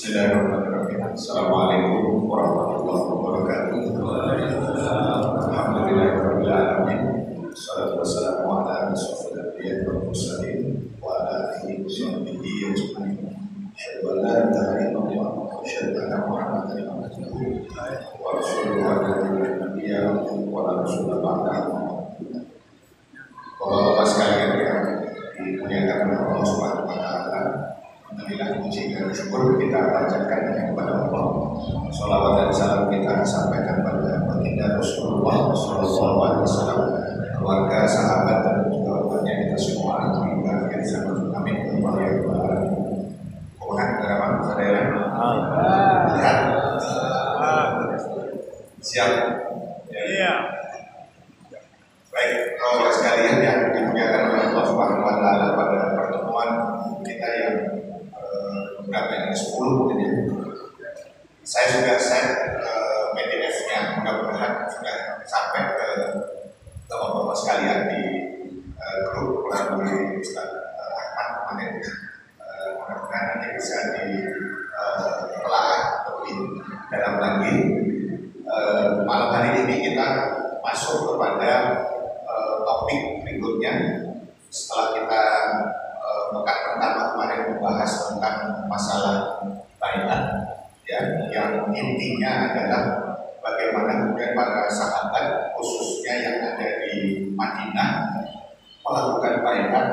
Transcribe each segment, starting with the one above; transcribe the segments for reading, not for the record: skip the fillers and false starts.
Bismillahirrahmanirrahim. Assalamualaikum warahmatullahi wabarakatuh. Alhamdulillahirabbil alamin. Wassalatu wassalamu ala asyrofil anbiya'i wal mursalin wa ala alihi wa sahbihi ajma'in. Asyhadu an la ilaha illallah wa asyhadu anna Muhammadan abduhu wa rasuluhu wa nabiyya wa la rasula ba'dahu. Bapak-bapak sekalian yang dimuliakan oleh Allah Subhanahu wa taala, alhamdulillah puji dan syukur kita panjatkan kepada Allah. Sholawat dan salam kita sampaikan pada baginda Rasulullah Sallallahu Alaihi Wasallam, keluarga, sahabat dan juga umatnya kita semua hingga akhir zaman. Amin. Mohon berapa saudara? Lihat. Siap. Iya. Baik, bapak sekalian yang dimuliakan oleh Allah Subhanahu wa taala, pada pertemuan kita yang berapa ini 10 mungkin ya. Saya sudah share PDF-nya, mudah-mudahan sudah sampai ke bapak-bapak sekalian di grup melalui Ustaz Ahmad kemarin. Mudah-mudahan nanti bisa ditelaah lebih dalam lagi. Malam hari ini kita masuk kepada topik berikutnya. Setelah kita pekan pertama kemarin membahas tentang masalah baiat, ya, yang intinya adalah bagaimana kemudian para sahabat khususnya yang ada di Madinah melakukan baiat,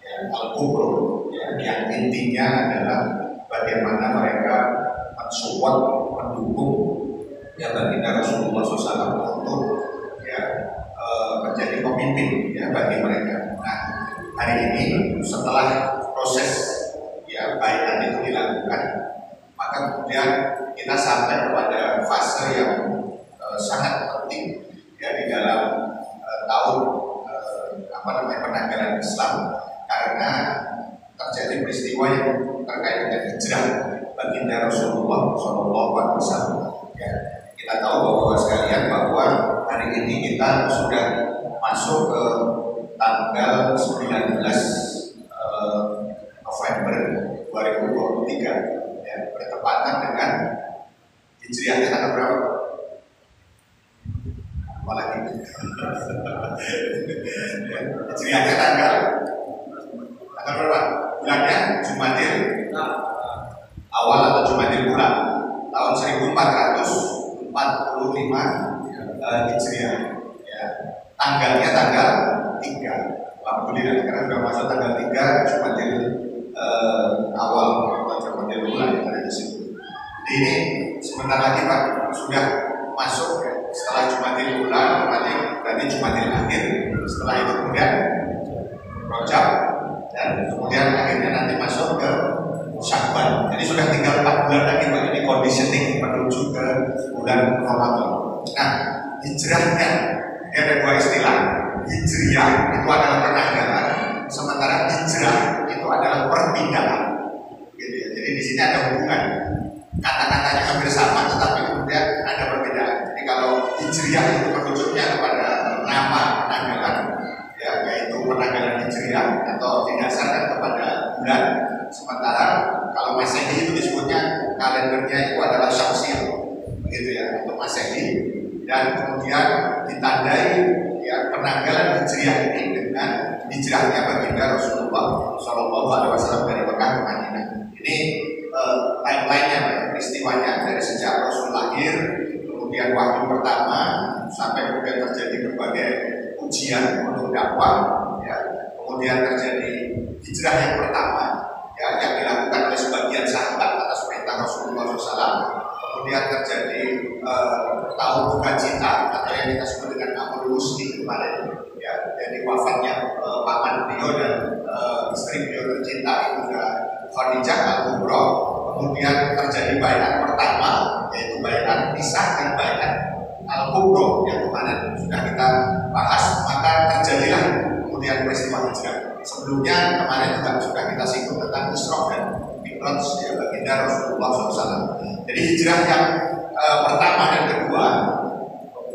ya, al-kubro, ya, yang intinya adalah bagaimana mereka mensupport, mendukung ya baginda Rasulullah SAW untuk ya menjadi pemimpin ya bagi mereka. Nah, hari ini setelah proses ya baiat itu dilakukan, maka kemudian kita sampai kepada fase yang sangat penting ya di dalam tahun penanggalan Islam, karena terjadi peristiwa yang terkait dengan hijrah baginda Rasulullah SAW. Ya, kita tahu bahwa sekalian bahwa hari ini kita sudah masuk ke tanggal 19 November 2023 ya, bertepatan dengan hijriahnya tanggal berapa? Apalagi hijriahnya tanggal berapa? Bulannya Jumadil awal atau Jumadil bulan tahun 1445 Hijriah ya. Tanggalnya tanggal 3. Alhamdulillah karena sudah masuk tanggal 3 Jumadil awal atau Jumadil bulan ada di situ. Jadi ini sebentar lagi Pak sudah masuk ya. Setelah Jumadil bulan berarti Jumadil akhir. Setelah itu kemudian Rajab dan kemudian akhirnya nanti masuk ke Syakban. Jadi sudah tinggal 4 bulan lagi Pak, ini conditioning menuju ke bulan Ramadan. Nah, hijrahnya ada dua istilah. Hijriah itu adalah penanggalan, sementara hijrah itu adalah perpindahan. Gitu ya. Jadi di sini ada hubungan. Kata-katanya hampir sama, tetapi kemudian ada perbedaan. Jadi kalau hijriah itu menunjuknya kepada nama penanggalan, ya, yaitu penanggalan hijriah atau didasarkan kepada bulan. Sementara kalau Masehi itu disebutnya kalendernya itu adalah Syamsiyah, begitu ya, untuk Masehi. Dan kemudian ditandai ya penanggalan hijriah ini dengan hijrahnya baginda Rasulullah SAW dari Mekah ke Madinah. Ini timeline-nya, peristiwanya dari sejak Rasul lahir, kemudian wahyu pertama sampai kemudian terjadi berbagai ujian untuk dakwah, ya, kemudian terjadi hijrah yang pertama. Ya, yang dilakukan oleh sebagian sahabat atas perintah Rasulullah SAW. Kemudian terjadi tahun duka cita atau yang kita sebut dengan Amrul Wusti kemarin. Ya, jadi wafatnya paman beliau dan istri beliau tercinta Ibunda Khadijah Al-Kubra. Kemudian terjadi baiat pertama, yaitu baiat Nisah dan baiat Al-Kubra yang kemarin sudah kita bahas. Maka terjadilah kemudian peristiwa hijrah. Sebelumnya kemarin juga sudah kita singgung tentang Isra dan Mi'raj ya baginda Rasulullah SAW. Jadi hijrah yang pertama dan kedua,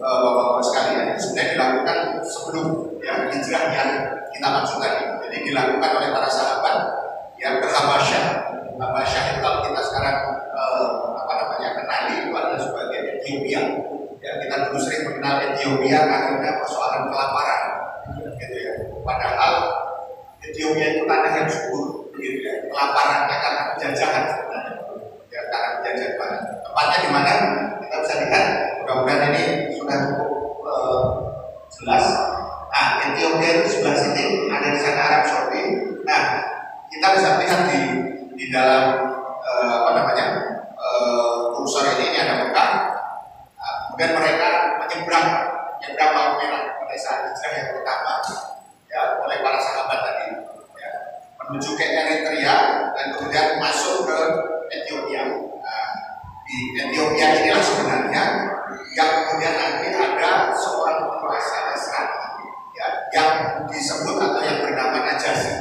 bapak-bapak sekalian, sebenarnya dilakukan sebelum ya hijrah yang kita maksud tadi. Jadi dilakukan oleh para sahabat yang ke Habasyah. Habasyah itu kalau kita sekarang Ethiopia karena persoalan kelaparan, gitu ya. Padahal Ethiopia itu tanah yang subur, gitu ya. Kelaparannya karena penjajahan sebenarnya, ya, karena penjajahan barat. Tempatnya di mana? Kita bisa lihat. Mudah-mudahan ini sudah cukup jelas. Nah, Ethiopia itu sebelah sini, ada di sana Arab Saudi. Nah, kita bisa lihat di dalam kursor ini ada Mekah. Nah, kemudian mereka menyeberang Laut Merah pada saat hijrah yang pertama, ya, oleh para sahabat tadi, ya, menuju ke Eritrea dan kemudian masuk ke Ethiopia. Nah, di Ethiopia inilah sebenarnya yang kemudian nanti ada seorang penguasa Nasrani, ya, yang disebut atau yang bernama Najasyi.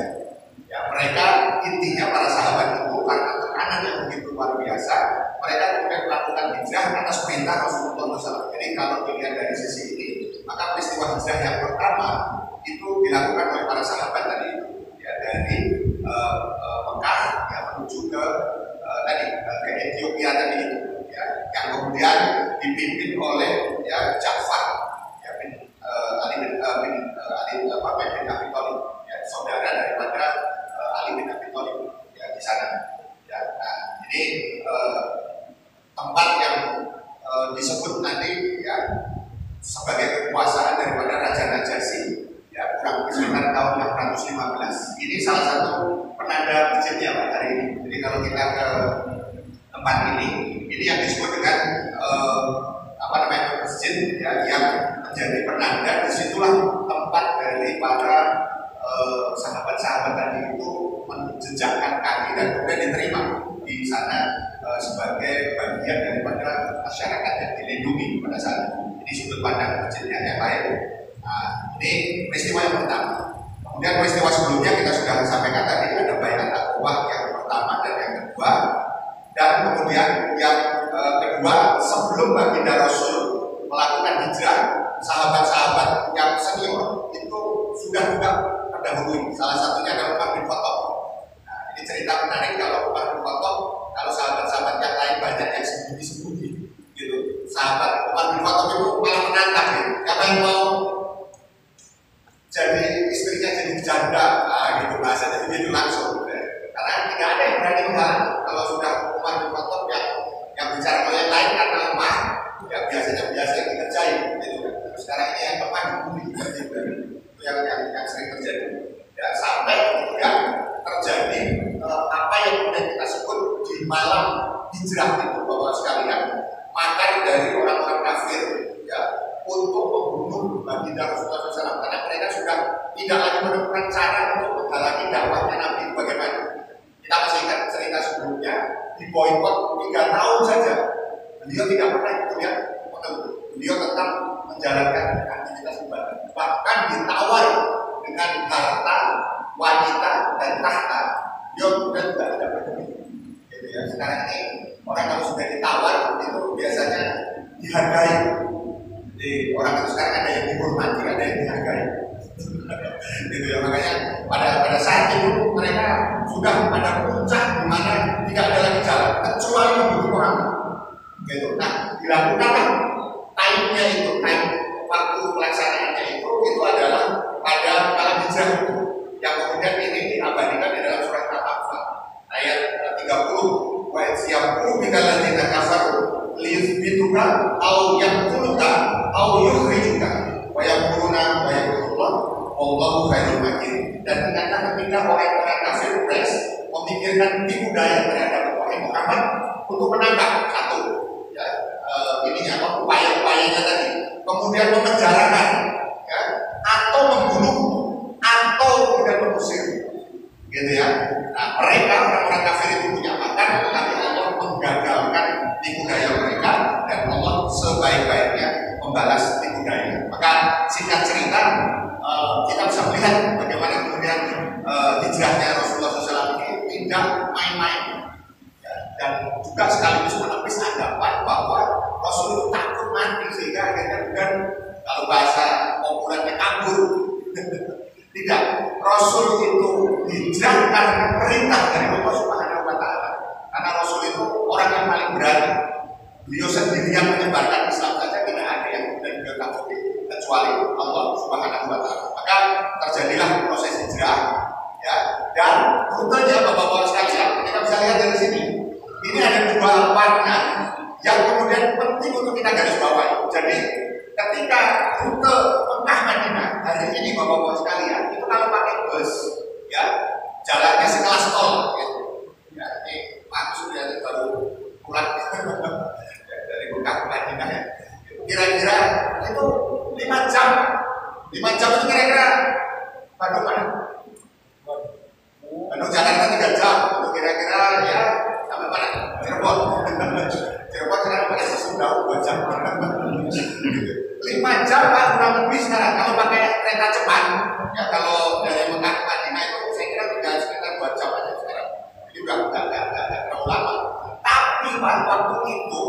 Ya, mereka intinya para sahabat itu karena tekanan yang begitu luar biasa, mereka kemudian melakukan hijrah atas perintah Rasulullah SAW. Jadi kalau dilihat dari sisi ini, maka peristiwa hijrah yang pertama itu dilakukan oleh para sahabat tadi, ya, dari Mekah, ya, menuju ke Ethiopia tadi itu, ya, yang kemudian dipimpin oleh, ya, Ja'far, ya, bin Abi Thalib, ya, saudara daripada Ali bin Abi Thalib, ya, di sana. Ya, nah, ini tempat yang disebut nanti, ya, sebagai kekuasaan daripada Raja Najasyi, ya, kurang lebih sekitar tahun 615. Ini salah satu penanda masjidnya Pak hari ini. Jadi kalau kita ke tempat ini yang disebut dengan masjid, ya, yang menjadi penanda. Disitulah tempat dari para sahabat-sahabat tadi itu menjejakkan kaki dan kemudian diterima di sana sebagai bagian daripada masyarakat yang dilindungi pada saat itu. Ini sudut pandang masjidnya yang lain. Nah, ini peristiwa yang pertama. Kemudian peristiwa sebelumnya kita sudah sampaikan tadi, ada Baiat Aqabah yang pertama dan yang kedua. Dan kemudian yang kedua, sebelum baginda Rasul melakukan hijrah, sahabat-sahabat yang senior itu sudah juga terdahului. Salah satunya adalah Umar bin Khattab. Nah, ini cerita menarik kalau Umar bin Khattab, kalau sahabat-sahabat yang lain banyak yang sembunyi-sembunyi, gitu. Sahabat Umar bin Khattab itu malah menantang, gitu. Siapa yang mau jadi istrinya jadi janda, nah, gitu bahasanya begitu langsung. Gitu. Karena tidak ada yang berani menghalang. Kalau sudah Umar bin Khattab yang bicara ke yang lain karena lemah, ya biasanya yang dikerjain, gitu. Sekarang ini yang lemah dibully, gitu. Itu yang sering terjadi. Ya, sampai kemudian terjadi apa yang kemudian kita sebut di malam hijrah itu, bahwa sekalian makar dari orang-orang kafir, ya, untuk membunuh baginda Rasulullah SAW, karena mereka sudah tidak lagi menemukan cara untuk menghalangi dakwahnya Nabi. Bagaimana? Kita masih ingat cerita sebelumnya, di boykot 3 tahun saja. Beliau tidak pernah kemudian menunggu. Beliau tetap menjalankan aktivitas ibadah. Bahkan ditawar dengan harta, wanita, dan tahta. Beliau kemudian juga tidak peduli. Gitu ya. Sekarang ini orang kalau sudah ditawar itu biasanya dihargai. Jadi orang itu sekarang ada yang dihormati, ada yang dihargai. Gitu ya. Makanya pada saat itu mereka sudah pada puncak di mana tidak ada lagi jalan kecuali membunuh orang. Gitu. Nah, dilakukanlah time-nya itu, time waktu pelaksanaannya itu adalah pada malam hijrah itu, yang kemudian ini diabadikan di dalam surat Al-Anfal ayat 30. Wa yaqulu bikal ladzina kafaru liyuthbituka aw yaqtuluka aw yukhrijuka wa yaquluna wa yaqulullah wallahu khairul makirin. Dan ingatlah ketika orang-orang kafir Quraisy memikirkan tipu daya terhadap Muhammad untuk menangkap satu, ya, upaya-upayanya tadi, kemudian memenjarakan, ya, atau membunuh, atau kemudian mengusir, gitu ya. Nah, mereka orang-orang kafir itu punya makar, tetapi Allah menggagalkan tipu daya mereka, dan Allah sebaik-baiknya membalas tipu daya. Maka singkat cerita, kita bisa melihat bagaimana kemudian hijrahnya Rasulullah SAW ini tidak main-main, ya, dan juga sekaligus menepis anggapan bahwa Rasul itu takut mati sehingga akhirnya bukan, kalau bahasa populernya, kabur. Tidak, Rasul itu hijrah karena perintah dari Allah Subhanahu wa Ta'ala. Karena Rasul itu orang yang paling berani. Beliau sendiri yang menyebarkan Islam saja, tidak ada yang kemudian beliau takuti. kecuali Allah Subhanahu wa Ta'ala. Maka terjadilah proses hijrah, ya. Dan rutenya Bapak-bapak sekalian, kita bisa lihat dari sini. Ini ada dua warna yang kemudian penting untuk kita garis bawahi. Jadi ketika rute Mekah Madinah hari ini Bapak-bapak sekalian, itu kalau pakai bus, ya jalannya sekelas tol, gitu. Ya, ini langsung dari baru pulang dari Mekah ke Madinah, ya. Kira-kira itu 5 jam. 5 jam itu kira-kira Bandung mana? Bandung Jakarta 3 jam. Itu kira-kira ya sampai mana? Cirebon. Cirebon sekarang pakai sesudah 2 jam. 5 jam Pak kurang lebih sekarang kalau pakai kereta cepat. Ya kalau dari Mekah ke Madinah itu saya kira tinggal sekitar 2 jam aja sekarang. Jadi udah enggak terlalu lama. Tapi Pak waktu itu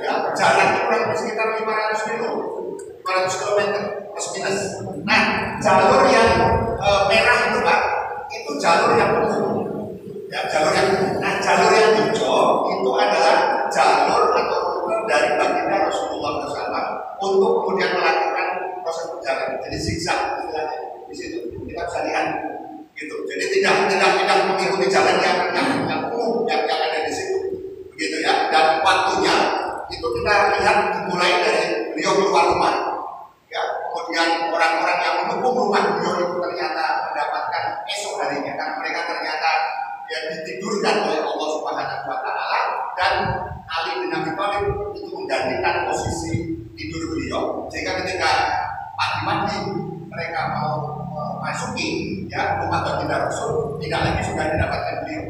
ya jalan itu kurang lebih sekitar 500 km plus minus. Nah jalur yang merah itu Pak, itu jalur yang umum. Ya jalur yang umum. Nah jalur yang hijau itu adalah jalur atau rute dari baginda Rasulullah SAW untuk kemudian melakukan proses perjalanan. Jadi zigzag istilahnya di situ kita bisa lihat gitu. Jadi tidak mengikuti jalan yang umum yang ada di situ. Begitu ya. Dan waktunya itu kita lihat dimulai dari beliau keluar rumah, ya, kemudian orang-orang yang mendukung rumah beliau itu ternyata mendapatkan esok harinya karena mereka ternyata ya ditidurkan oleh Allah Subhanahu wa Ta'ala, dan Ali bin Abi Thalib itu menggantikan posisi tidur beliau, sehingga ketika pagi-pagi mereka mau memasuki ya rumah baginda Rasul, tidak lagi sudah didapatkan beliau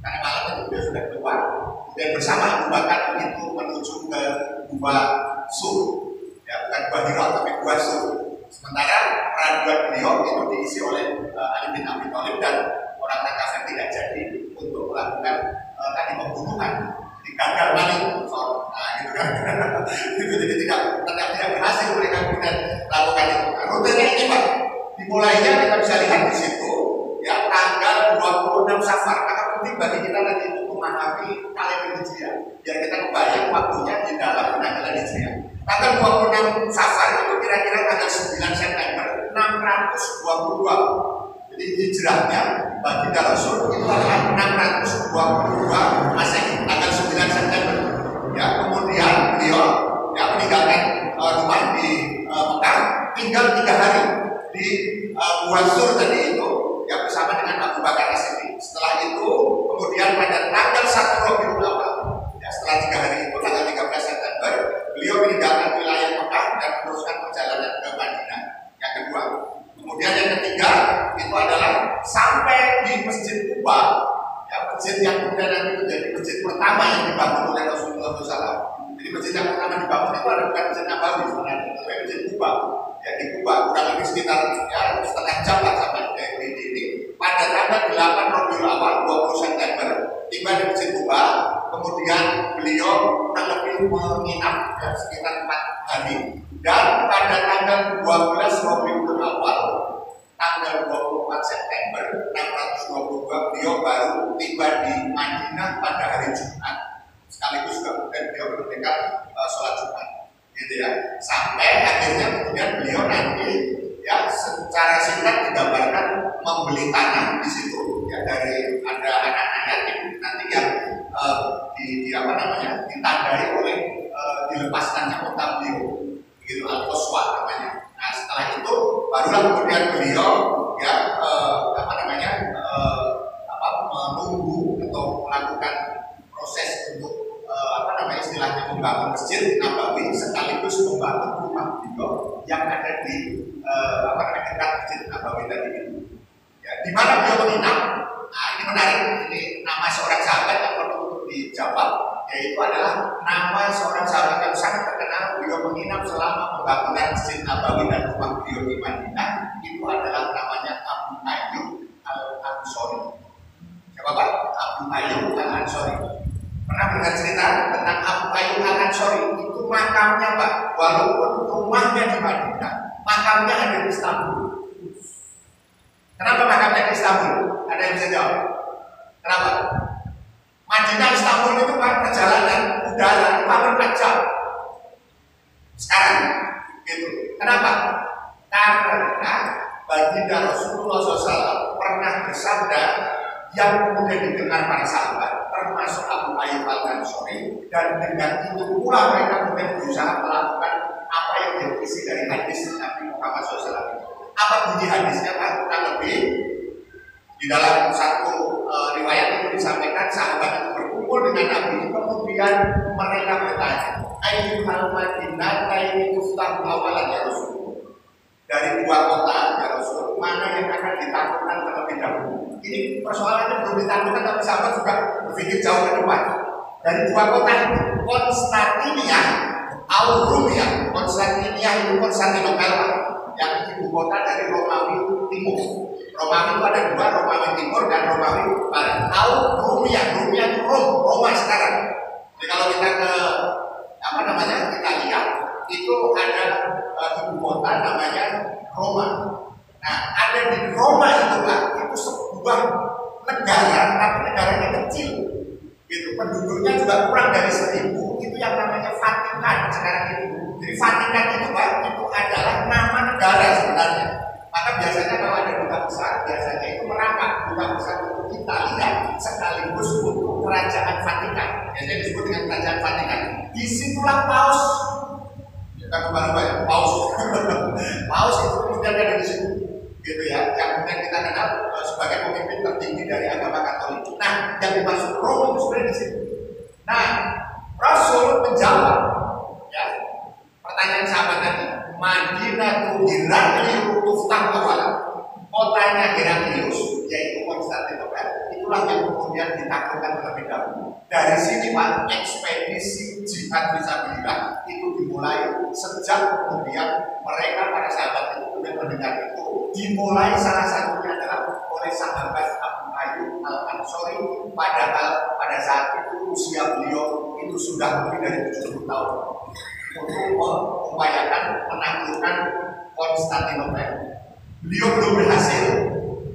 karena malam itu beliau sudah keluar. Dan bersama Abu Bakar itu menuju ke Gua Sur, ya bukan Gua Hira tapi Gua Sur. Sementara raduan beliau itu diisi oleh Ali bin Abi Thalib dan orang-orang kafir tidak jadi untuk melakukan tadi pembunuhan. Jadi gagal maling, nah gitu kan. Itu jadi tidak berhasil mereka kemudian lakukan itu. Nah, rutenya ini Pak, dimulainya kita bisa lihat di situ, ya tanggal 26 Safar. Maka penting bagi kita nanti untuk memahami kalender Hijriah, biar kita kebayang waktunya di dalam penanggalan Hijriah. Tanggal 26 Safar itu kira-kira tanggal 9 September 622. Jadi hijrahnya baginda Rasul itu adalah 622 Masehi, tanggal 9 September. Ya, kemudian beliau ya meninggalkan rumah di Mekah, tinggal 3 hari di Gua Sur tadi itu, ya bersama dengan Abu Bakar As-Siddiq. Setelah itu kemudian pada tanggal 1 Rabiul Awal, ya setelah 3 hari itu tanggal 13 September beliau meninggalkan wilayah Mekah dan meneruskan perjalanan ke Madinah. Yang kedua, kemudian yang ketiga itu adalah sampai di Masjid Quba, ya masjid yang kemudian nanti menjadi masjid pertama yang dibangun oleh Rasulullah SAW. Jadi masjid yang pertama dibangun itu adalah bukan masjid Nabawi sebenarnya, tapi masjid Quba. Ya di Quba kurang lebih sekitar ya setengah jam lah sampai di ini. Pada tanggal 8 Rabiul Awal 20 September tiba di Masjid Quba, kemudian beliau kurang lebih menginap ya, sekitar 4 hari, dan pada tanggal 12 Rabiul Awal tanggal 24 September 622 beliau baru tiba di Madinah pada hari Jumat, sekaligus juga kemudian beliau menunaikan sholat Jumat, gitu ya. Sampai akhirnya kemudian beliau nanti ya secara singkat digambarkan membeli tanah di situ, ya dari ada anak-anak yatim nanti yang ditandai oleh dilepaskannya unta beliau, begitu al-Qaswa namanya. Nah setelah itu barulah kemudian beliau ya menunggu atau melakukan proses untuk istilahnya membangun Masjid Nabawi sekaligus membangun rumah beliau yang ada di dekat Masjid Nabawi tadi itu. Ya, di mana beliau menginap? Nah ini menarik, ini nama seorang sahabat yang perlu untuk dijawab, yaitu adalah nama seorang sahabat yang sangat terkenal. Beliau menginap selama pembangunan Masjid Nabawi dan rumah beliau di Madinah. Itu adalah namanya Abu Ayyub Al-Ansori. Siapa Pak? Abu Ayyub Al-Ansori. Pernah dengar cerita tentang Abu Ayyub Al-Ansori? Itu makamnya Pak, walaupun rumahnya di Madinah, makamnya ada di Istanbul. Kenapa makamnya di Istanbul? Ada yang bisa jawab? Kenapa? Madinah Istanbul itu Pak perjalanan udara 4 jam. Sekarang gitu. Kenapa para sahabat, termasuk Abu Ayyub Al-Ansori, dan dengan itu pula mereka kemudian berusaha melakukan apa yang diisi dari hadis Nabi Muhammad SAW. Apa bunyi hadisnya Pak? Kurang lebih di dalam satu riwayat itu disampaikan sahabat itu berkumpul dengan Nabi, kemudian mereka bertanya, ayyuhal madinataini tuftahu awalan ya Rasul. Dari dua kota ya Rasul, mana yang akan ditaklukkan terlebih dahulu? Ini persoalannya belum ditaklukkan, tapi sahabat sudah berpikir jauh ke depan. Dari dua kota itu, Konstantinia, Aurumia. Konstantinia itu Konstantinopel, yang ibu kota dari Romawi Timur. Romawi itu ada dua, Romawi Timur dan Romawi Barat. Rumia itu Roma sekarang. Jadi kalau kita ke Italia, itu ada ibu kota namanya Roma. Nah, ada di Roma itu Pak, itu sebuah negara, tapi negaranya kecil. Gitu. Penduduknya juga kurang dari 1.000. Itu yang namanya Vatikan sekarang itu. Jadi Vatikan itu Pak, itu adalah nama negara sebenarnya. Maka biasanya kalau ada duta besar, biasanya itu merangkap duta besar untuk Italia sekaligus untuk kerajaan Vatikan. Biasanya disebut dengan kerajaan Vatikan. Disitulah Paus, bukan lupa ya, Paus. Paus itu kemudian ada di situ, gitu ya. Yang kemudian kita kenal sebagai pemimpin tertinggi dari agama Katolik. Nah, yang dimaksud Roma itu sebenarnya di situ. Nah, Rasul menjawab, ya, pertanyaan sahabat tadi. Madinatu Heraklius tuftah awal. Kotanya Heraklius, yaitu Konstantinopel, itulah yang kemudian ditaklukkan terlebih dahulu. Dari sini Pak, ekspedisi jihad fisabilillah itu dimulai sejak kemudian mereka para sahabat itu kemudian mendengar itu. Dimulai salah satunya adalah oleh sahabat Abu Ayyub Al-Ansori, padahal pada saat itu usia beliau itu sudah lebih dari 70 tahun. Untuk mengupayakan menaklukkan Konstantinopel. Beliau belum berhasil.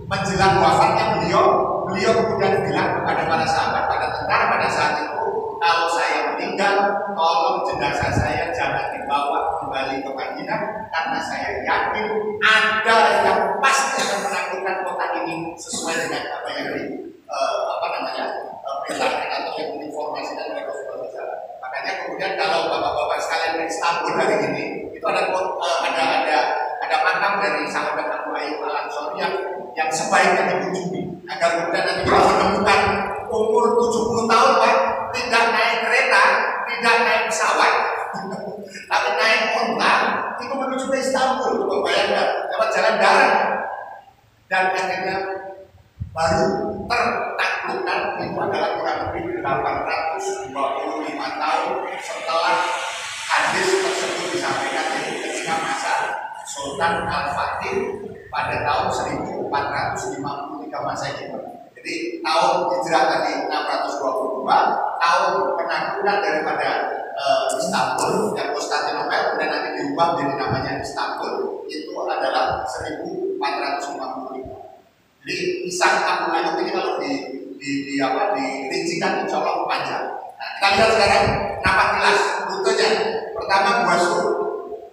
Menjelang wafatnya beliau kemudian bilang kepada para sahabat, pada tentara pada saat itu, kalau saya meninggal, tolong jenazah saya jangan dibawa kembali ke Madinah, karena saya yakin ada yang pasti akan menaklukkan kota ini sesuai dengan apa yang berlaku atau yang diinformasikan oleh Rasulullah SAW. Makanya kemudian kalau bapak-bapak sekalian di Istanbul hari ini, itu ada makam dari sahabat Abu Ayyub Al-Ansori yang sebaiknya dikunjungi, agar kemudian nanti kita menemukan umur 70 tahun Pak, tidak naik kereta, tidak naik pesawat, tapi naik onta itu menuju ke Istanbul. Coba bayangkan, lewat jalan darat, dan akhirnya baru tertaklukkan. Itu adalah kurang lebih 825 tahun setelah hadis tersebut disampaikan. Jadi ketika masa Sultan Al-Fatih pada tahun 1453 Masehi. Jadi tahun hijrah tadi 622, tahun penaklukan daripada Istanbul dan Konstantinopel, dan nanti diubah menjadi namanya Istanbul, itu adalah 1455. Jadi kisah Abu Ayyub ini kalau dirincikan insya Allah panjang. Nah, kita lihat sekarang nampak jelas rutenya. Pertama Gua Sur,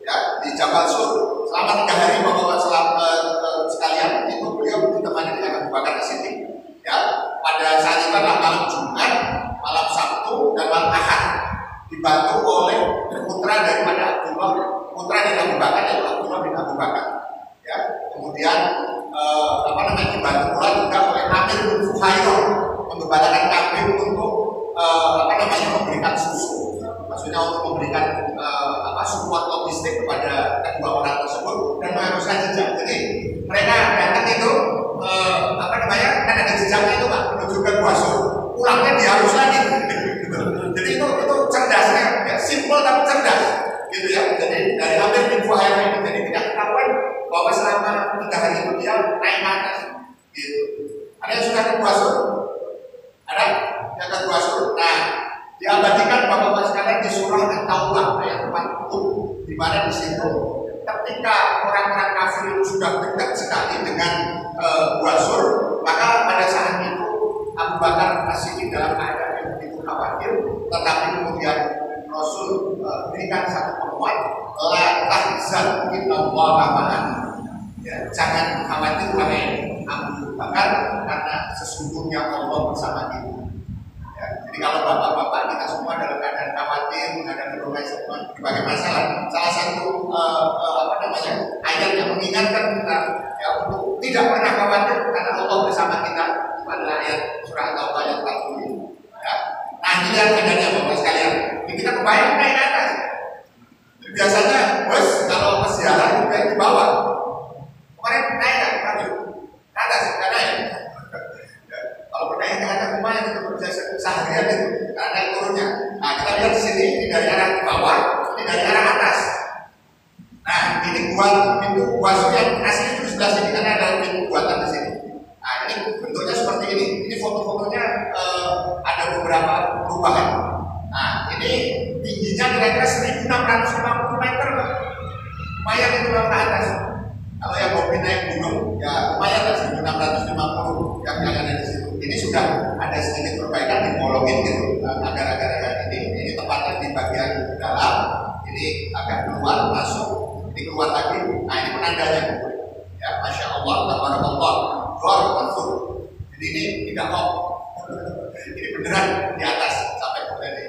ya, di Jabal Sur selama 3 hari bapak-bapak sekalian itu beliau ditemani dengan Abu Bakar di sini. Ya, pada saat itu adalah malam Jumat, malam Sabtu dan malam Ahad, dibantu oleh putra daripada Abdullah, putra dari Abu Bakar, yaitu Abdullah bin Abu Bakar. Ya, kemudian dibantu pula juga oleh Amir bin Fuhairah, membatalkan kambing untuk memberikan susu, maksudnya untuk memberikan support logistik kepada kedua orang tersebut dan mengharuskan jejak. Jadi mereka datang itu kan ada jejaknya itu Pak, menuju ke Gua Sur, pulangnya diharus lagi. Jadi itu cerdasnya, ya, simpel tapi cerdas, gitu ya. Jadi dari Amir bin Fuhairah ini jadi tidak ketahuan bahwa selama 3 hari itu dia naik ke atas, gitu. Ada yang sudah ke Gua Sur? Ada yang ke Gua Sur? Nah, diabadikan bapak-bapak sekalian di surah At-Taubah ayat 40, di mana di situ ketika orang-orang kafir itu sudah dekat sekali dengan Gua Sur, maka pada saat itu Abu Bakar masih di dalam keadaan yang begitu khawatir, tetapi kemudian Rasul berikan satu penguat, la tahzan innallaha ma'ana. Ya, jangan khawatir wahai Abu Bakar, karena sesungguhnya Allah bersama kita. Jadi kalau bapak-bapak kita semua dalam keadaan khawatir menghadapi berbagai masalah, salah satu ayat yang mengingatkan kita ya untuk tidak pernah khawatir karena Allah bersama kita adalah ayat surah At-Taubah ayat 40. Ya. Nah ini lihat bedanya bapak sekalian. Ini kita kebayang naik ke atas. Biasanya bus kalau perjalanan juga di bawah. Kemarin naik kan, ke atas, nggak naik. Kalau naik ke atas lumayan itu berjasa seharian itu, karena naik turunnya. Nah kita lihat di sini, ini dari arah bawah, ini dari arah atas. Nah ini pintu buat yang asli itu di sebelah sini karena ada pintu buatan di sini. Nah ini bentuknya seperti ini. Ini foto-fotonya ada beberapa perubahan. Nah ini tingginya kira-kira 1.650 meter, lumayan itu ke atas. Kalau yang hobi naik gunung, ya lumayan lah 1.650 yang ada di situ. Ini sudah ada sedikit perbaikan, dibolongin gitu agar-agar ini tempatnya di bagian dalam, ini agak keluar masuk, ini keluar lagi. Nah ini penandanya, ya masya Allah, tabarakallah, luar masuk. Jadi ini tidak hoax, ini beneran di atas sampai ke ini.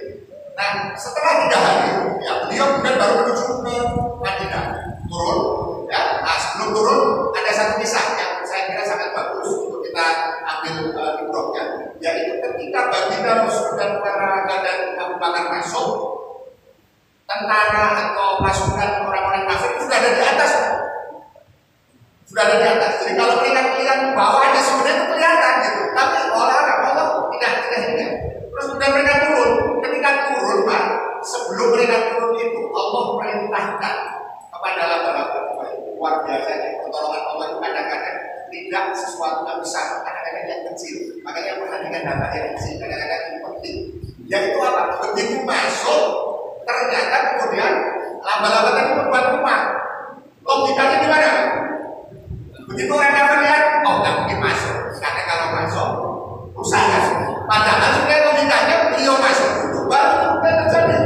Nah setelah 3 hari, ya beliau kemudian baru menuju ke Madinah, turun. Ya, nah sebelum turun ada satu kisah yang saya kira sangat bagus untuk kita ambil ibrahnya, yaitu ketika baginda Rasul dan para dan Abu Bakar masuk, tentara atau pasukan orang-orang kafir sudah ada di atas, sudah ada di atas. Jadi kalau mereka melihat bawahnya sebenarnya itu kelihatan gitu, tapi orang-orang Allah tidak. Terus kemudian mereka turun. Ketika turun, Pak, sebelum mereka turun itu Allah perintahkan kepada laba-laba luar biasa ya, pertolongan Allah itu kadang-kadang tidak sesuatu yang besar, kadang-kadang yang kecil. Makanya perhatikan data yang kecil, kadang-kadang yang penting. Yaitu apa? Begitu masuk, ternyata kemudian laba-laba tadi membuat rumah. Logikanya gimana? Begitu orang kafir lihat, oh nggak mungkin masuk. Karena kalau masuk, rusak kan? Padahal sebenarnya logikanya beliau masuk dulu, baru kemudian terjadi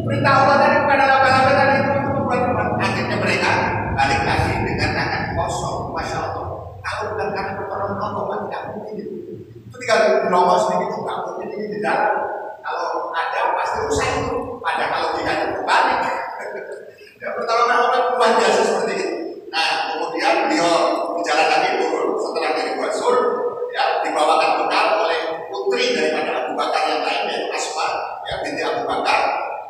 perintah Allah tadi kepada laba-laba tadi itu untuk membuat rumah. Akhirnya mereka balik lagi dengan tangan kosong, masya Allah. Kalau bukan karena pertolongan Allah, tidak mungkin itu. Itu tinggal dilongos sedikit, nggak mungkin ini di dalam. Kalau ada pasti rusak itu. Padahal kalau tidak berbalik. Ya, pertolongan Allah luar biasa seperti itu. Nah, kemudian beliau berjalan lagi turun setelah dari Rasul, ya dibawakan bekal oleh putri daripada Abu Bakar yang lain, yaitu Asma, ya binti Abu Bakar.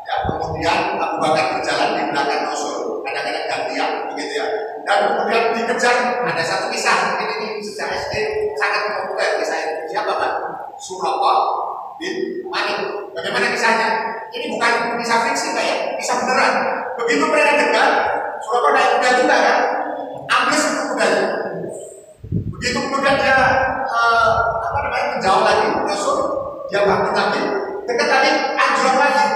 Ya, kemudian Abu Bakar berjalan di belakang Rasul, kadang-kadang gantian begitu ya. Dan kemudian dikejar, ada satu kisah ini sejak SD sangat populer kisah ini. Siapa Pak? Suraqah bin Malik. Bagaimana kisahnya? Ini bukan kisah fiksi Pak ya, kisah beneran. Begitu mereka dekat, Suraqah naik kuda juga kan, ambil satu kudanya. Begitu kemudian dia menjauh lagi, Rasul dia bangun lagi, dekat lagi, anjlok lagi.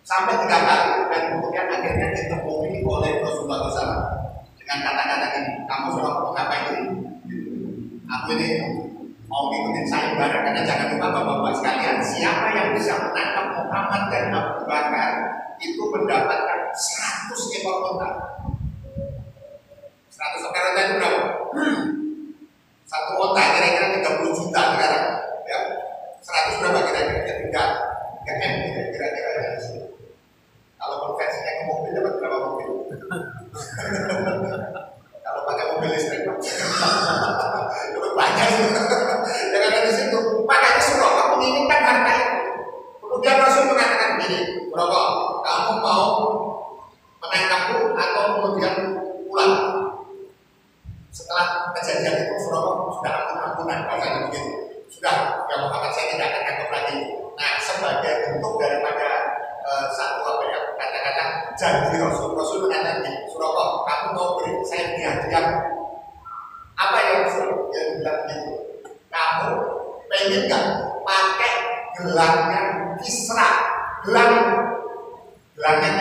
Sampai 3 kali dan kemudian akhirnya ditemui oleh Rasulullah SAW dengan kata-kata ini, kamu sudah ngapain ini? Aku ini mau ngikutin saya bareng, karena jangan lupa bapak-bapak sekalian, siapa yang bisa menangkap Muhammad dan Abu Bakar itu mendapatkan 100 ekor unta. 100 ekor unta itu berapa? Satu unta kira-kira 30 juta sekarang. Ya, 100 berapa kira-kira? 3 M kira-kira ya. Kalau konversinya ke mobil dapat berapa mobil? Kalau pakai mobil listrik dapat banyak. Jangan ada di situ. Makanya Suraqah menginginkan harta itu. Kemudian Rasul mengatakan begini, Suraqah, kamu mau menangkapku atau kemudian pulang? Setelah kejadian itu Suraqah sudah ampun-ampunan, bahasanya begitu. Sudah, yang Muhammad saya tidak akan tangkap lagi. Nah, sebagai bentuk daripada satu kata-kata janji Rasul mengatakan Suraqah, kamu mau beri saya hadiah apa yang Rasul yang bilang gitu? Kamu pengen nggak pakai gelangnya Kisra? Gelangnya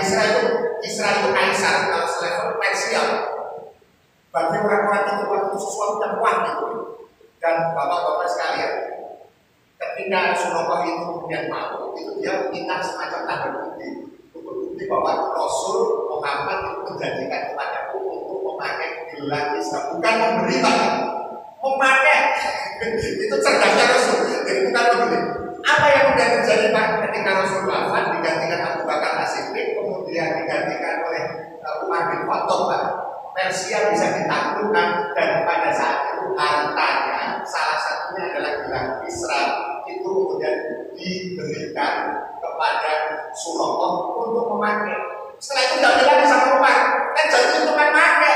Kisra itu kaisar kalau selevel Persia. Bagi orang-orang itu waktu sesuatu yang kuat gitu. Dan bapak-bapak sekalian, ketika Suraqah itu kemudian mau, itu dia minta semacam tanda bukti untuk bukti bahwa Rasul Muhammad itu menjanjikan kepadaku untuk memakai gelang Islam, bukan memberi lagi, memakai. Itu cerdasnya Rasul. Jadi bukan memberi. Apa yang kemudian terjadi Pak ketika Rasulullah wafat digantikan Abu Bakar As-Siddiq, kemudian digantikan oleh Umar bin Khattab Pak. Persia bisa ditaklukkan dan pada saat itu hartanya salah satunya adalah gelang Kisra itu kemudian diberikan kepada Suraqah untuk memakai. Setelah itu tidak lagi sama Umar, kan jadi itu kan pakai.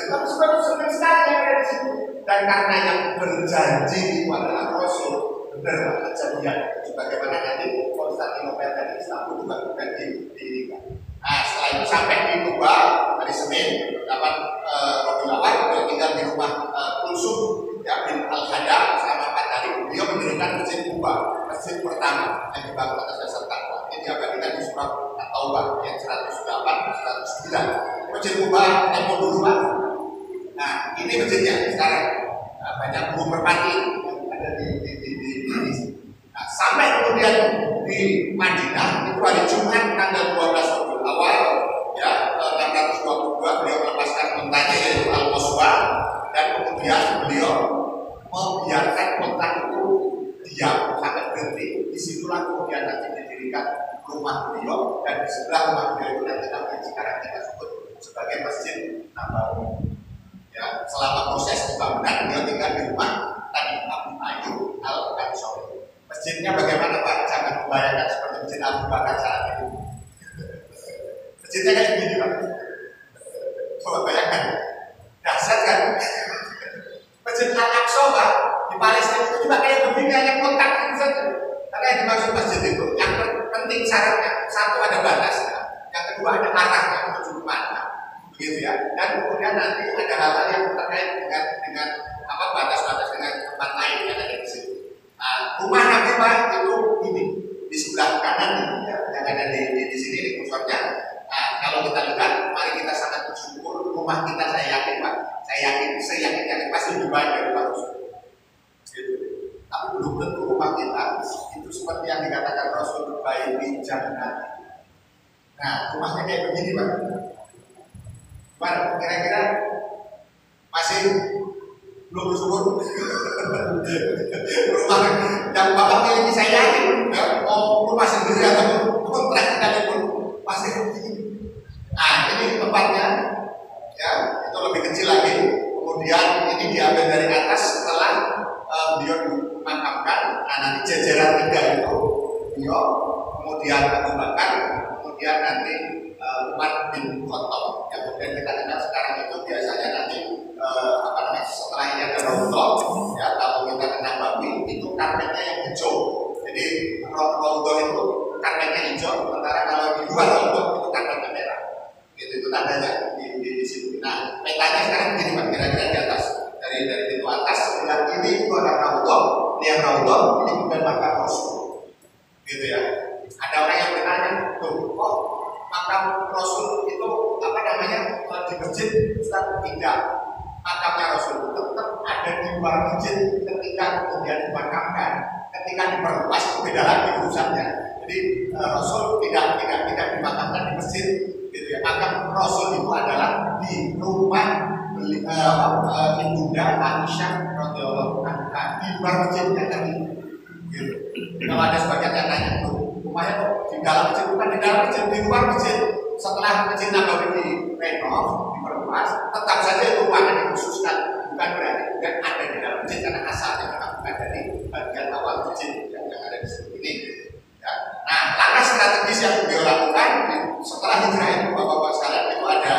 Tapi sudah senang sekali yang ada di situ. Dan karena yang berjanji itu adalah Rasul, benar kejadian. Sebagaimana nanti Konstantinopel dan Istanbul juga bukan didirikan. Nah setelah itu sampai di Kuba hari Senin 8 Rabiul Awal, tinggal di rumah Kulsum ya bin Al-Hadam selama 4 hari. Beliau mendirikan masjid Kuba, masjid pertama yang dibangun atas dasar takwa. Ini diabadikan di surat At-Taubah ayat 108 109. Masjid Kuba tempo dulu Pak. Nah ini masjidnya sekarang. Nah, banyak burung merpati yang ada di sini. Nah, sampai kemudian di Madinah itu hari Jumat tanggal 12 Rabiul Awal ya 622 beliau melepaskan untanya yaitu Al-Qaswa dan kemudian beliau membiarkan unta itu diam sampai berhenti. Disitulah kemudian nanti didirikan rumah beliau dan di sebelah rumah beliau itu nanti namanya sekarang kita sebut sebagai Masjid Nabawi. Ya, selama proses pembangunan beliau tinggal di rumah tadi Abu Ayyub Al-Ansori. Masjidnya bagaimana Pak? Jangan membayangkan seperti masjid Abu Bakar saat itu. Masjidnya kayak gini Pak. Coba bayangkan, dahsyat kan? Masjid Al-Aqsa Pak di Palestina itu juga kayak begini, hanya kontak itu saja. Karena yang dimaksud masjid itu yang penting syaratnya satu ada batasnya, yang kedua ada arahnya menuju kemana. Gitu ya. Dan kemudian nanti ada hal-hal yang terkait dengan apa batas-batas dengan tempat lain yang ada di situ. Nah, rumah Nabi Pak itu ini di sebelah kanan ya, yang ada di sini di kursornya. Nah, kalau kita lihat, mari kita sangat bersyukur rumah kita saya yakin Pak, saya yakin pasti lebih baik dari Pak Rasul. Gitu. Tapi belum tentu rumah kita itu seperti yang dikatakan Rasul baik di jannah. Nah, rumahnya kayak begini Pak. Gimana? Kira-kira masih belum bersyukur? Rumah yang Bapak miliki saya yakin ya, mau rumah sendiri atau kontrak sekalipun pasti begini. Nah ini tempatnya ya, itu lebih kecil lagi. Kemudian ini diambil dari atas setelah beliau dimakamkan. Nah nanti jajaran 3 itu beliau, kemudian Abu Bakar, kemudian nanti Umar bin Khattab yang kemudian kita kenal sekarang itu biasanya nanti setelah ini ada Raudhah ya, kalau kita kenal Babi itu karpetnya yang hijau. Jadi Raudhah itu karpetnya hijau, sementara kalau di luar Raudhah itu karpetnya merah. Itu tandanya di situ. Nah petanya sekarang begini Pak, kira-kira di atas dari pintu atas sebelah kiri itu ada Raudhah, yang Raudhah ini bukan makam Rasul, gitu ya. Ada orang yang bertanya, tuh kok makam Rasul itu apa namanya di masjid? Ustaz, tidak, makamnya Rasul tetap ada di luar masjid ketika kemudian dimakamkan. Ketika diperluas itu beda lagi urusannya. Jadi Rasul tidak dimakamkan di masjid, gitu ya. Makam Rasul itu adalah di rumah ibunda Aisyah radhiyallahu anha di luar masjidnya tadi. Gitu. Kalau ada sebagian yang tanya, rumahnya kok di dalam masjid? Bukan di dalam masjid, di luar masjid. Setelah Masjid Nabawi direnov, diperluas, tetap saja itu ruangan dikhususkan. Bukan berarti bukan ada di dalam masjid karena asalnya memang bukan dari bagian awal masjid yang ada di sini. Ini. Ya. Nah, langkah strategis yang beliau lakukan setelah hijrah itu, Bapak-bapak sekalian, itu ada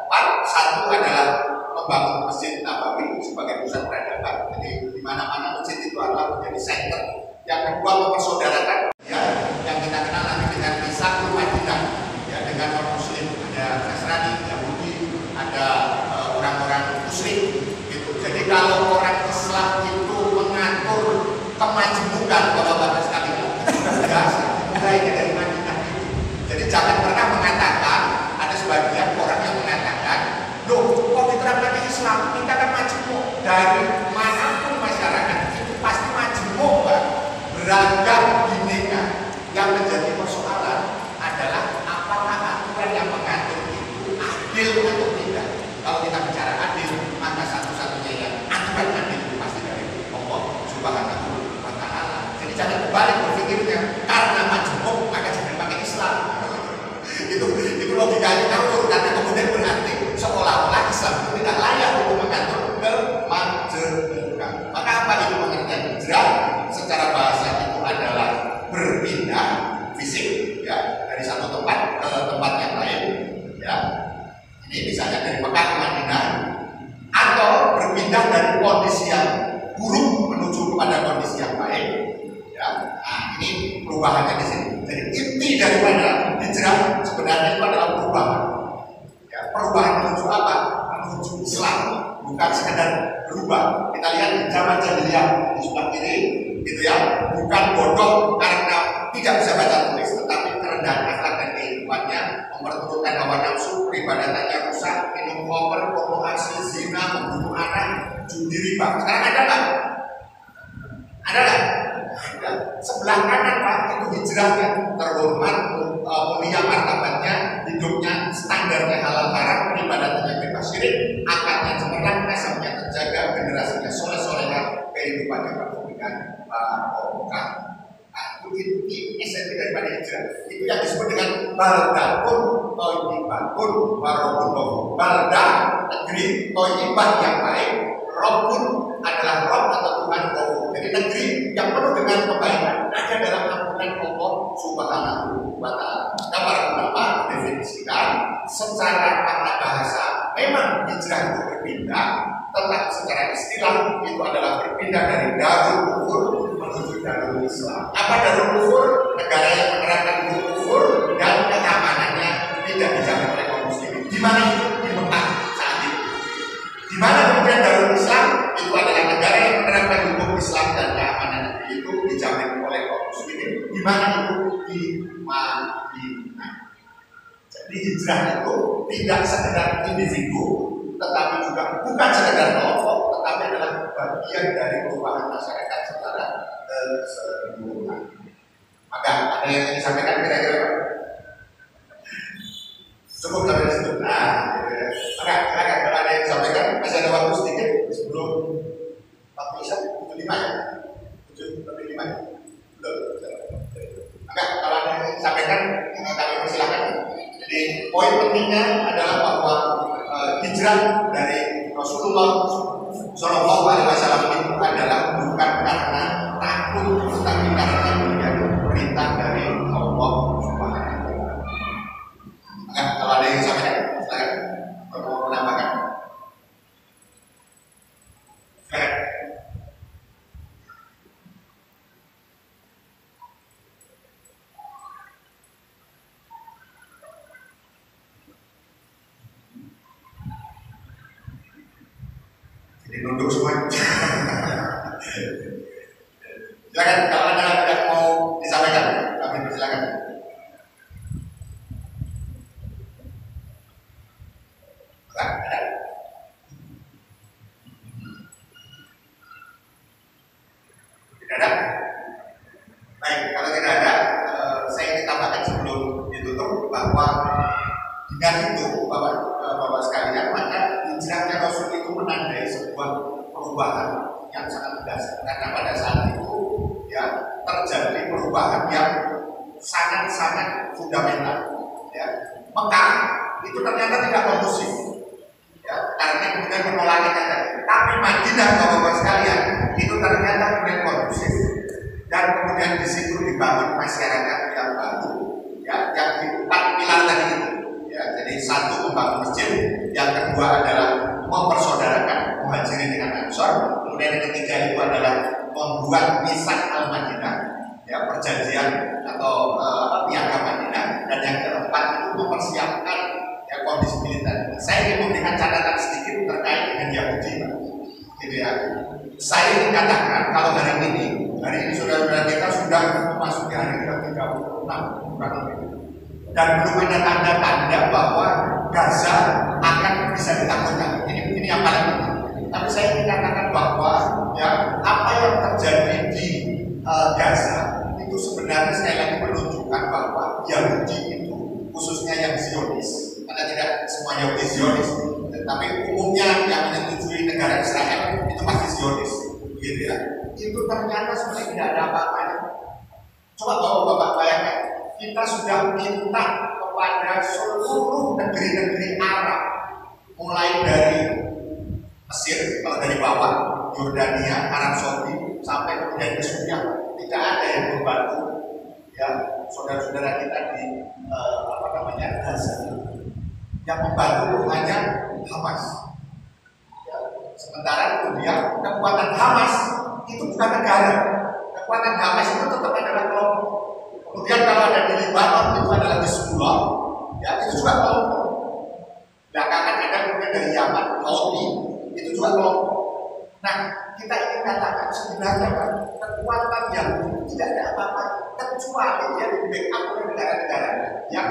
4. Satu adalah membangun Masjid Nabawi sebagai pusat peradaban. Jadi di mana-mana masjid itu adalah menjadi center. Yang kedua mempersaudarakan ya, yang kita kenal nanti dengan Misakul Madinah ya, dengan orang Muslim, ada Nasrani, Yahudi, ada orang-orang musyrik gitu. Jadi kalau orang Islam itu mengatur kemajemukan Bapak-bapak sekalian, sudah biasa, mulainya dari Madinah itu. Jadi jangan pernah mengatakan, ada sebagian orang yang mengatakan, loh kok diterapkan Islam, kita kan majemuk. Dari manapun masyarakat itu pasti majemuk Pak. Beragam bineka. Yang menjadi persoalan adalah apakah aturan yang mengatur itu adil atau tidak. Kalau kita bicara adil, maka satu-satunya yang aturan adil itu pasti dari Allah Subhanahu wa Ta'ala. Jadi jangan perubahannya di sini. Jadi inti daripada hijrah sebenarnya itu adalah perubahan. Ya, perubahan menuju apa? Menuju Islam, bukan sekedar berubah. Kita lihat di zaman jahiliyah di sebelah kiri, gitu ya, bukan bodoh karena tidak bisa baca tulis, tetapi kerendahan akhlak dan kehidupannya, memperturutkan hawa nafsu, peribadatannya rusak, minum khamr, pokok asli, zina, membunuh anak, judi, riba. Sekarang ada nggak? Ada nggak? Ada. Sebelah kanan Pak, itu hijrahnya terhormat, mulia martabatnya, hidupnya standarnya halal haram, peribadatannya bebas syirik, akadnya cemerlang, nasabnya terjaga, generasinya soleh-solehah, kehidupannya penuh dengan barokah. Itu inti esensi daripada hijrah. Itu yang disebut dengan baldatun thayyibatun wa rabbun. Balda, negeri thayyibah yang baik, rabbun adalah Rabb atau Tuhan Allah. Jadi negeri yang penuh dengan kebaikan ada dalam ampunan Allah Subhanahu wa Ta'ala. Nah, para ulama definisikan secara makna bahasa memang hijrah itu berpindah, tetapi secara istilah itu adalah berpindah dari darul kufur menuju darul Islam. Apa darul kufur? Negara yang menerapkan kufur dan keamanannya tidak dijamin oleh kaum muslimin. Di mana itu? Di Mekah saat itu. Di mana kemudian darul Islam? Itu adalah negara yang menerapkan hukum Islam dan keamanan itu dijamin oleh kaum muslimin. Di mana itu? Di Madinah. Jadi hijrah itu tidak sekedar individu, tetapi juga bukan sekedar kelompok, tetapi adalah bagian dari perubahan masyarakat secara keseluruhan. Maka ada yang ingin disampaikan kira-kira? Cukup sampai di situ. Nah, maka silakan kalau ada yang disampaikan, masih ada waktu sedikit sebelum waktu isya 75 ya, 75 ya. Maka kalau ada yang disampaikan, kami persilakan. Jadi poin pentingnya adalah bahwa hijrah dari Rasulullah Shallallahu Alaihi Wasallam itu adalah bukan karena takut, tetapi karena kemudian perintah dari Allah Subhanahu Wa Taala. Maka kalau ada yang disampaikan, silakan. Kalau mau menambahkan, silakan. Jadi nunduk semua. Silakan kalau ada yang mau disampaikan, kami persilakan. Ada? Tidak ada? Baik, kalau tidak ada, saya ingin tambahkan sebelum ditutup bahwa dengan itu Bapak sekalian, maka hijrahnya Rasul itu menandai sebuah perubahan yang sangat mendasar. Karena pada saat itu ya terjadi perubahan yang sangat-sangat fundamental. Ya. Mekah itu ternyata tidak kondusif. Ya, karena kemudian penolakan tadi. Tapi Madinah Bapak sekalian itu ternyata kemudian kondusif dan kemudian di situ dibangun masyarakat yang baru. Ya, yang di 4 pilar tadi itu. Ya, jadi satu membangun masjid, yang kedua adalah mempersaudarakan muhajirin dengan ansor, kemudian yang ketiga itu adalah membuat misak al-Madinah, ya perjanjian atau piagam Madinah, dan yang keempat itu mempersiapkan ya kondisi militer. Saya ingin memberikan catatan sedikit terkait dengan Yahudi, gitu ya. Saya ingin katakan kalau hari ini saudara-saudara kita sudah memasuki hari ke-36 kurang lebih. Dan belum ada tanda-tanda bahwa Gaza akan bisa ditakutkan. Ini yang paling penting. Tapi saya ingin katakan bahwa ya apa yang terjadi di Gaza itu sebenarnya sekali lagi menunjukkan bahwa Yahudi itu khususnya yang Zionis, karena tidak semua Yahudi Zionis, tapi umumnya yang menyetujui negara Israel itu pasti Zionis, gitu ya. Itu ternyata sebenarnya tidak ada apa-apanya. Coba Bapak bayangkan. Kita sudah minta kepada seluruh negeri-negeri Arab, mulai dari Mesir, kalau dari bawah, Yordania, Arab Saudi, sampai kemudian ke Suriah, tidak ada yang membantu ya saudara-saudara kita di Gaza. Yang membantu hanya Hamas. Ya, sementara kemudian kekuatan Hamas itu bukan negara. Kekuatan Hamas itu tetap adalah kelompok. Lebanon itu adalah Hizbullah, ya itu juga kelompok. Belakangan ada kemudian dari Yaman, Houthi, itu juga kelompok. Nah, kita ingin katakan sebenarnya kan kekuatan yang tidak ada apa-apa kecuali dia di backup oleh negara-negara yang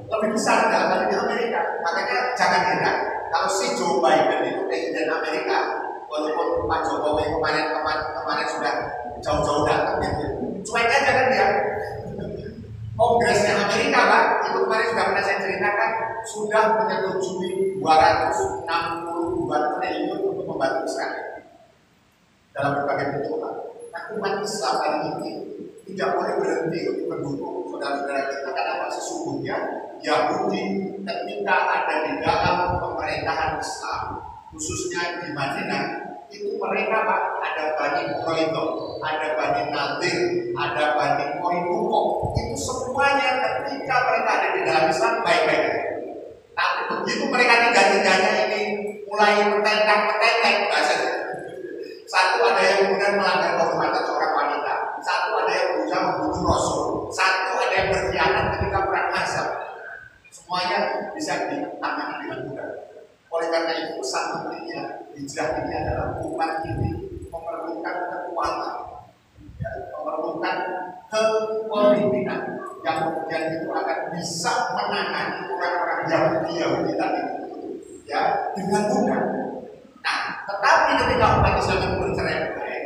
lebih besar dalam hal ini Amerika. Makanya jangan heran kalau si Joe Biden itu presiden Amerika, walaupun Pak Jokowi kemarin sudah jauh-jauh datang, cuek aja kan dia. Kongresnya Amerika, Pak, itu kemarin sudah pernah saya ceritakan, sudah menyetujui 262 triliun untuk membantu Israel dalam berbagai bentuk. Nah, umat Islam hari ini tidak boleh berhenti untuk mendukung saudara-saudara kita karena sesungguhnya Yahudi ketika ada di dalam pemerintahan Islam, khususnya di Madinah, itu mereka, Pak, ada Bani Quraidah, ada Bani Nadir, ada Bani Qainuqa, itu semuanya ketika mereka ada di dalam Islam baik-baik aja. Tapi begitu mereka tiga-tiganya ini mulai petentang-petenteng bahasanya. Satu ada yang kemudian melanggar kehormatan seorang wanita, satu ada yang berusaha membunuh Rasul, satu ada yang berkhianat ketika perang Ahzab. Semuanya bisa ditangani dengan mudah. Oleh karena itu pesan pentingnya hijrah ini adalah umat ini memerlukan kekuatan, ya, memerlukan kepemimpinan yang kemudian itu akan bisa menangani orang-orang Yahudi tadi, ya, dengan mudah. Nah, tetapi ketika umat Islam itu bercerai-berai,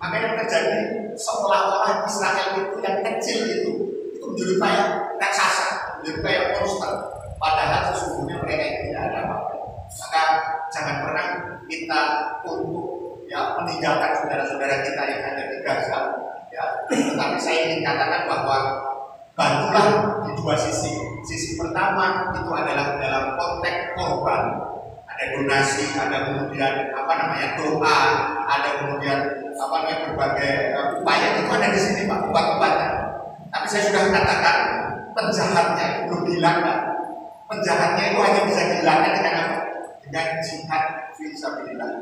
maka yang terjadi seolah-olah Israel itu yang kecil itu menjadi kayak raksasa, menjadi kayak monster. Padahal sesungguhnya mereka itu tidak ada apa-apa. Maka jangan pernah kita untuk ya meninggalkan saudara-saudara kita yang ada di Gaza. Ya, tetapi saya ingin katakan bahwa bantulah di dua sisi. Sisi pertama itu adalah dalam konteks korban. Ada donasi, ada kemudian doa, ada kemudian berbagai upaya itu ada di sini, Pak, obat-obatan. Tapi saya sudah katakan penjahatnya itu belum dihilangkan. Penjahatnya itu hanya bisa dihilangkan dengan apa? Dengan jihad fisabilillah.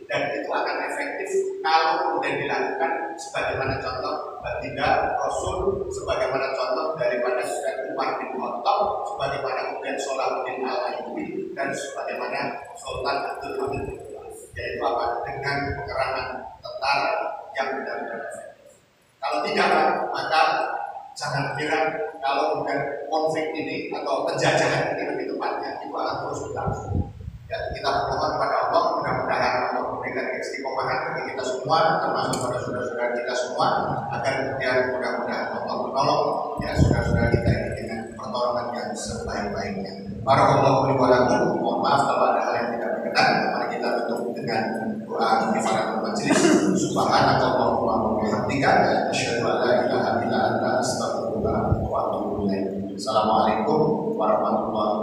Dan itu akan efektif kalau kemudian dilakukan sebagaimana contoh baginda Rasul, sebagaimana contoh daripada Umar bin Khattab, sebagaimana kemudian Salahuddin Al-Ayyubi, dan sebagaimana Sultan Abdul Hamid, yaitu apa? Dengan pengerangan tentara yang benar-benar efektif. Kalau tidak, maka jangan kira kalau kemudian konflik ini atau penjajahan ini lebih tepatnya itu akan terus berlangsung. Ya, kita berdoa kepada Allah, mudah-mudahan Allah memberikan istiqomahan bagi kita semua, termasuk pada saudara-saudara kita semua, agar kemudian mudah-mudahan Allah menolong ya saudara-saudara kita ini dengan pertolongan yang sebaik-baiknya. Barakallahu li wa lakum. Mohon maaf kalau ada hal yang tidak berkenan. Mari kita tutup dengan doa kifaratul majelis. Subhanakallahumma wa bihamdika, asyhadu an la ilaha illa anta, astaghfiruka wa atubu ilaik. Assalamualaikum warahmatullahi